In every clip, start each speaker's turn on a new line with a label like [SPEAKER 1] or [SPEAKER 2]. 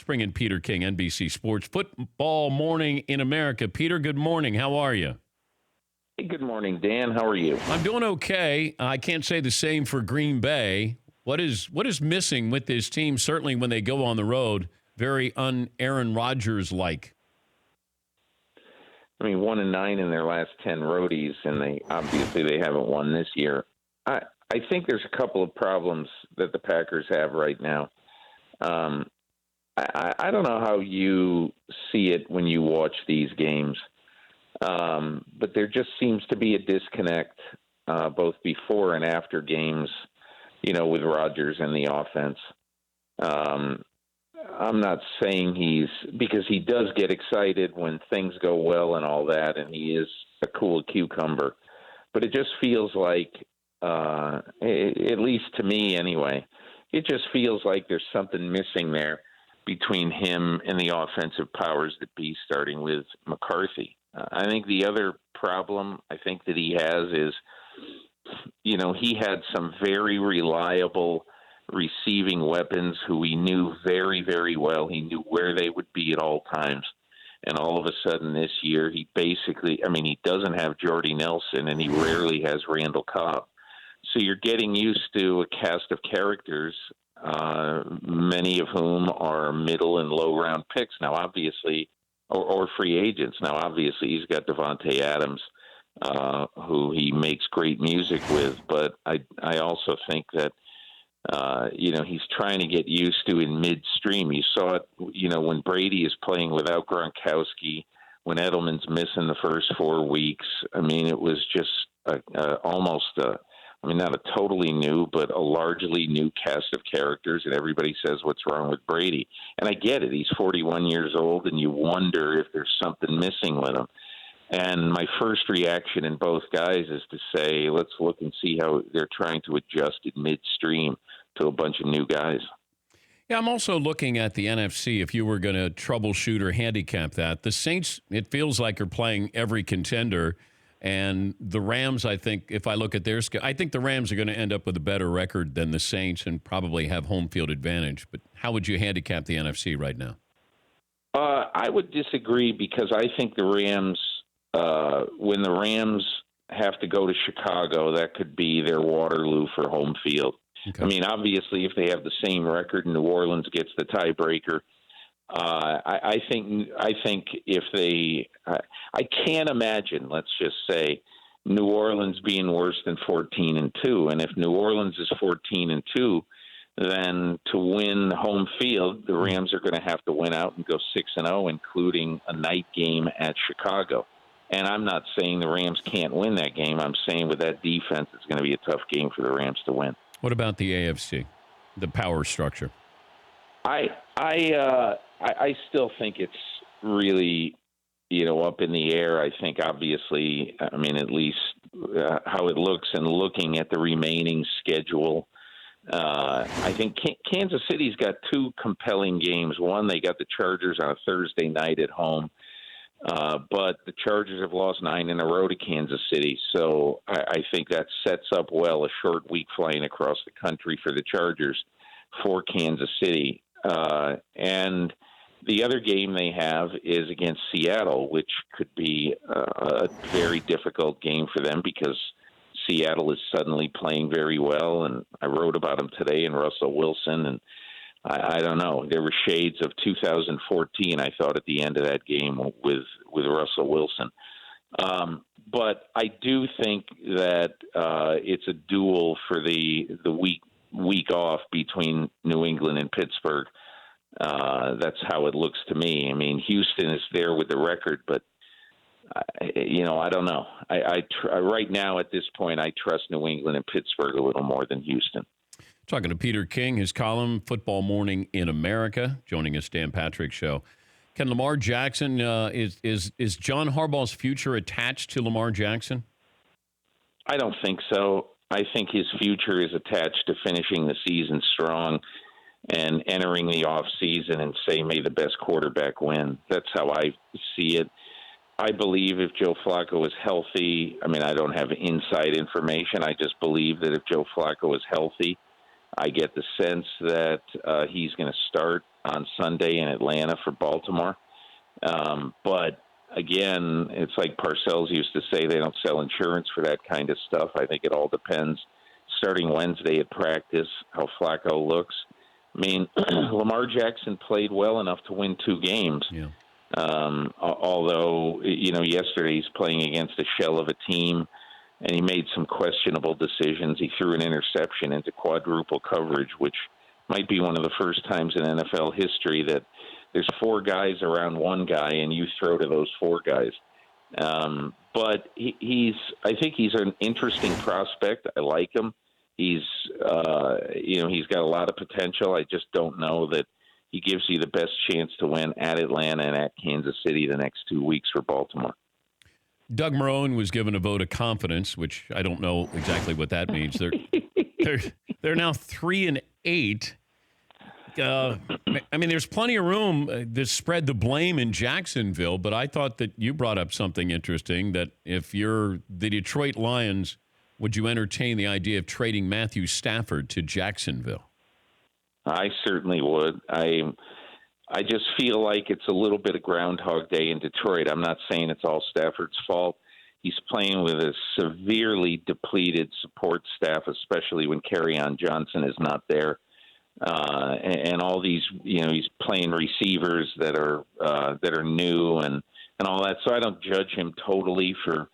[SPEAKER 1] bring in Peter King, NBC Sports Football Morning in America. Peter, good morning. How are you?
[SPEAKER 2] Hey, good morning, Dan. How are you?
[SPEAKER 1] I'm doing okay. I can't say the same for Green Bay. What is missing with this team, certainly when they go on the road, very un-Aaron Rodgers-like?
[SPEAKER 2] I mean, 1-9 in their last 10 roadies, and they haven't won this year. I think there's a couple of problems that the Packers have right now. I don't know how you see it when you watch these games, but there just seems to be a disconnect both before and after games, with Rodgers and the offense. I'm not saying because he does get excited when things go well and all that, and he is a cool cucumber. But it just feels like, at least to me anyway, it just feels like there's something missing there between him and the offensive powers that be, starting with McCarthy. I think the other problem I think that he has is, he had some very reliable receiving weapons who he knew very, very well. He knew where they would be at all times. And all of a sudden this year, he doesn't have Jordy Nelson, and he rarely has Randall Cobb. So you're getting used to a cast of characters, many of whom are middle and low round picks now, obviously, or free agents. Now, obviously, he's got Devontae Adams, who he makes great music with. But I also think that, he's trying to get used to in midstream. You saw it, when Brady is playing without Gronkowski, when Edelman's missing the first 4 weeks. I mean, it was just not a totally new, but a largely new cast of characters, and everybody says, what's wrong with Brady? And I get it. He's 41 years old, and you wonder if there's something missing with him. And my first reaction in both guys is to say, let's look and see how they're trying to adjust in midstream to a bunch of new guys.
[SPEAKER 1] Yeah, I'm also looking at the NFC. If you were going to troubleshoot or handicap that, the Saints, it feels like, are playing every contender. And the Rams, I think, if I look at their schedule, I think the Rams are going to end up with a better record than the Saints and probably have home field advantage. But how would you handicap the NFC right now?
[SPEAKER 2] I would disagree, because I think the Rams, when the Rams have to go to Chicago, that could be their Waterloo for home field. Okay. I mean, obviously, if they have the same record and New Orleans gets the tiebreaker, I think if they, I can't imagine, let's just say, New Orleans being worse than 14-2, and if New Orleans is 14-2, then to win home field, the Rams are going to have to win out and go 6-0, including a night game at Chicago. And I'm not saying the Rams can't win that game. I'm saying with that defense, it's going to be a tough game for the Rams to win.
[SPEAKER 1] What about the AFC, the power structure?
[SPEAKER 2] I still think it's really, up in the air. I think, obviously, at least how it looks, and looking at the remaining schedule, I think Kansas City's got two compelling games. One, they got the Chargers on a Thursday night at home, but the Chargers have lost 9 in a row to Kansas City. So I think that sets up well a short week flying across the country for the Chargers for Kansas City. And the other game they have is against Seattle, which could be a very difficult game for them, because Seattle is suddenly playing very well. And I wrote about them today, and Russell Wilson. And I don't know. There were shades of 2014, I thought, at the end of that game with Russell Wilson. But I do think that it's a duel for the week off between New England and Pittsburgh. That's how it looks to me. I mean, Houston is there with the record, but I don't know. Right now at this point, I trust New England and Pittsburgh a little more than Houston.
[SPEAKER 1] Talking to Peter King, his column, Football Morning in America, joining us, Dan Patrick Show. Can Lamar Jackson, is John Harbaugh's future attached to Lamar Jackson?
[SPEAKER 2] I don't think so. I think his future is attached to finishing the season strong and entering the off season and say, may the best quarterback win. That's how I see it. I believe if Joe Flacco is healthy, I don't have inside information. I just believe that if Joe Flacco is healthy, I get the sense that he's going to start on Sunday in Atlanta for Baltimore. But again, it's like Parcells used to say, they don't sell insurance for that kind of stuff. I think it all depends. Starting Wednesday at practice, how Flacco looks. I mean, Lamar Jackson played well enough to win 2 games.
[SPEAKER 1] Yeah.
[SPEAKER 2] Although, yesterday he's playing against a shell of a team, and he made some questionable decisions. He threw an interception into quadruple coverage, which might be one of the first times in NFL history that there's 4 guys around one guy, and you throw to those 4 guys. But I think he's an interesting prospect. I like him. He's got a lot of potential. I just don't know that he gives you the best chance to win at Atlanta and at Kansas City the next 2 weeks for Baltimore.
[SPEAKER 1] Doug Marrone was given a vote of confidence, which I don't know exactly what that means. They're now 3-8. I mean, there's plenty of room to spread the blame in Jacksonville, but I thought that you brought up something interesting, that if you're the Detroit Lions, would you entertain the idea of trading Matthew Stafford to Jacksonville?
[SPEAKER 2] I certainly would. I just feel like it's a little bit of Groundhog Day in Detroit. I'm not saying it's all Stafford's fault. He's playing with a severely depleted support staff, especially when Kerryon Johnson is not there. And all these, he's playing receivers that are new and all that. So I don't judge him totally for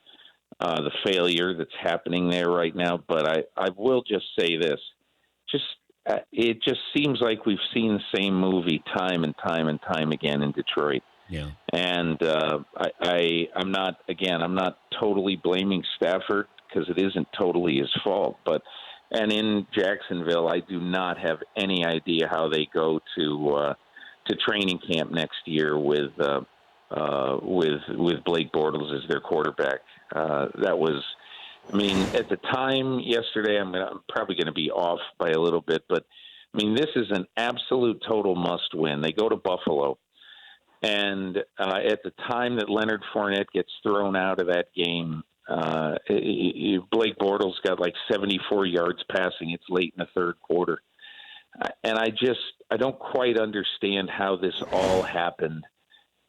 [SPEAKER 2] the failure that's happening there right now. But I will just say this: it just seems like we've seen the same movie time and time and time again in Detroit.
[SPEAKER 1] Yeah.
[SPEAKER 2] And I'm not totally blaming Stafford, because it isn't totally his fault. And in Jacksonville, I do not have any idea how they go to training camp next year with Blake Bortles as their quarterback. That was, at the time yesterday, I'm probably going to be off by a little bit, but this is an absolute total must win. They go to Buffalo, and at the time that Leonard Fournette gets thrown out of that game, Blake Bortles got like 74 yards passing. It's late in the third quarter. And I don't quite understand how this all happened,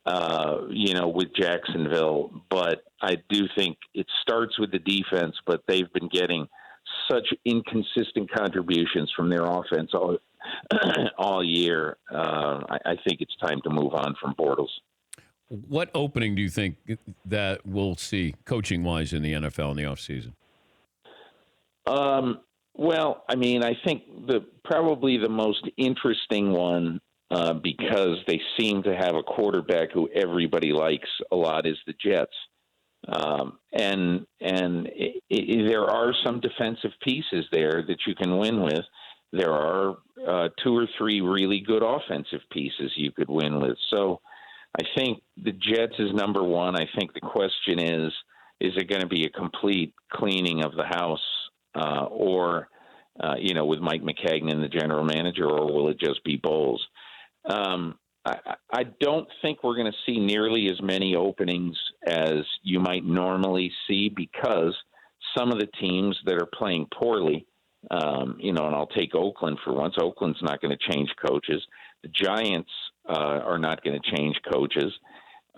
[SPEAKER 2] with Jacksonville. But I do think it starts with the defense, but they've been getting such inconsistent contributions from their offense all year. I think it's time to move on from Bortles.
[SPEAKER 1] What opening do you think that we'll see coaching-wise in the NFL in the offseason?
[SPEAKER 2] Well, I think probably the most interesting one, because they seem to have a quarterback who everybody likes a lot, is the Jets. And there are some defensive pieces there that you can win with. There are 2 or 3 really good offensive pieces you could win with. So I think the Jets is number one. I think the question is it going to be a complete cleaning of the house, or with Mike McCagnon, the general manager, or will it just be Bowles? I don't think we're going to see nearly as many openings as you might normally see, because some of the teams that are playing poorly, and I'll take Oakland for once. Oakland's not going to change coaches. The Giants are not going to change coaches.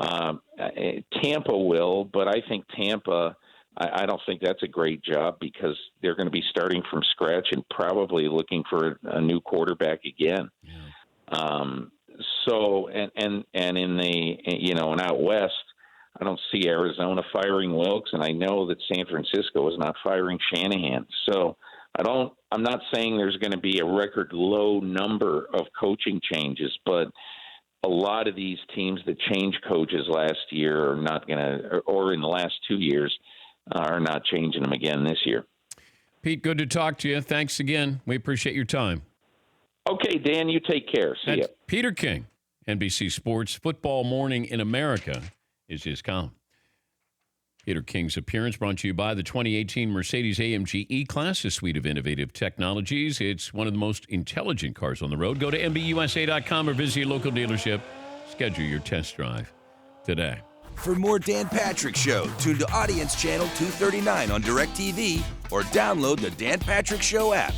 [SPEAKER 2] Tampa will, but I think Tampa, I don't think that's a great job, because they're going to be starting from scratch and probably looking for a new quarterback again. Yeah. So in the, and out west, I don't see Arizona firing Wilkes, and I know that San Francisco is not firing Shanahan. So I'm not saying there's going to be a record low number of coaching changes, but a lot of these teams that changed coaches last year are not going to, or in the last 2 years, are not changing them again this year.
[SPEAKER 1] Pete, good to talk to you. Thanks again. We appreciate your time.
[SPEAKER 2] Okay, Dan, you take care. See ya.
[SPEAKER 1] Peter King, NBC Sports Football Morning in America is his column. Peter King's appearance brought to you by the 2018 Mercedes-AMG E-Class, a suite of innovative technologies. It's one of the most intelligent cars on the road. Go to MBUSA.com or visit your local dealership. Schedule your test drive today.
[SPEAKER 3] For more Dan Patrick Show, tune to Audience Channel 239 on DirecTV or download the Dan Patrick Show app.